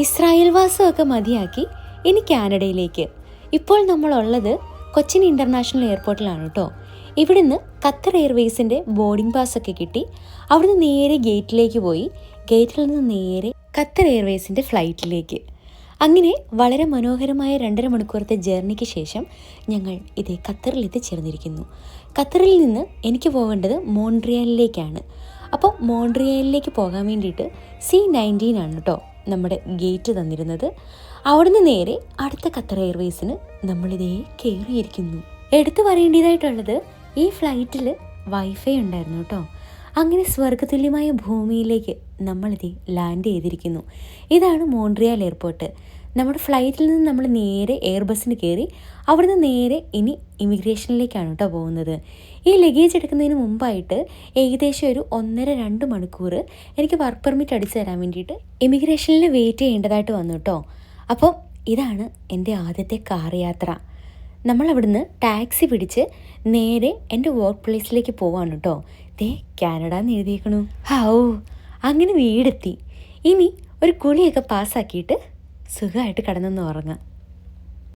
Israel വാസമൊക്കെ മതിയാക്കി ഇനി കാനഡയിലേക്ക്. ഇപ്പോൾ നമ്മളുള്ളത് കൊച്ചിൻ ഇൻ്റർനാഷണൽ എയർപോർട്ടിലാണ് കേട്ടോ. ഇവിടുന്ന് ഖത്തർ എയർവേസിൻ്റെ ബോർഡിംഗ് പാസ്സൊക്കെ കിട്ടി. അവിടുന്ന് നേരെ ഗേറ്റിലേക്ക് പോയി. ഗേറ്റിൽ നിന്ന് നേരെ ഖത്തർ എയർവേസിൻ്റെ ഫ്ലൈറ്റിലേക്ക്. അങ്ങനെ വളരെ മനോഹരമായ 2.5 മണിക്കൂറത്തെ ജേർണിക്ക് ശേഷം ഞങ്ങൾ ഇതേ ഖത്തറിൽ എത്തിച്ചേർന്നിരിക്കുന്നു. ഖത്തറിൽ നിന്ന് എനിക്ക് പോകേണ്ടത് മോൺട്രിയലിലേക്കാണ്. അപ്പോൾ മോൺട്രിയലിലേക്ക് പോകാൻ വേണ്ടിയിട്ട് C19 ആണ് കേട്ടോ നമ്മുടെ ഗേറ്റ് തന്നിരുന്നത്. അവിടുന്ന് നേരെ അടുത്ത ഖത്തർ എയർവേസിന് നമ്മളിതേ കയറിയിരിക്കുന്നു. എടുത്തു പറയേണ്ടതായിട്ടുള്ളത്, ഈ ഫ്ലൈറ്റിൽ വൈഫൈ ഉണ്ടായിരുന്നു കേട്ടോ. അങ്ങനെ സ്വർഗതുല്യമായ ഭൂമിയിലേക്ക് നമ്മളിതേ ലാൻഡ് ചെയ്തിരിക്കുന്നു. ഇതാണ് മോൺട്രിയൽ എയർപോർട്ട്. നമ്മുടെ ഫ്ലൈറ്റിൽ നിന്ന് നമ്മൾ നേരെ എയർബസിന് കയറി അവിടുന്ന് നേരെ ഇനി ഇമിഗ്രേഷനിലേക്കാണ് കേട്ടോ പോകുന്നത്. ഈ ലഗേജ് എടുക്കുന്നതിന് മുമ്പായിട്ട് ഏകദേശം ഒരു 1.5-2 മണിക്കൂർ എനിക്ക് വർക്ക് പെർമിറ്റ് അടിച്ചു തരാൻ വേണ്ടിയിട്ട് ഇമിഗ്രേഷനിൽ വെയിറ്റ് ചെയ്യേണ്ടതായിട്ട് വന്നു കേട്ടോ. അപ്പോൾ ഇതാണ് എൻ്റെ ആദ്യത്തെ കാർ യാത്ര. നമ്മളവിടുന്ന് ടാക്സി പിടിച്ച് നേരെ എൻ്റെ വർക്ക് പ്ലേസിലേക്ക് പോവാണ് കേട്ടോ. ദേ കാനഡ എന്ന് എഴുതിയേക്കണു. ഹൗ, അങ്ങനെ വീടെത്തി. ഇനി ഒരു കുളിയൊക്കെ പാസ്സാക്കിയിട്ട് സുഖമായിട്ട് കിടന്നൊന്ന് ഉറങ്ങാം.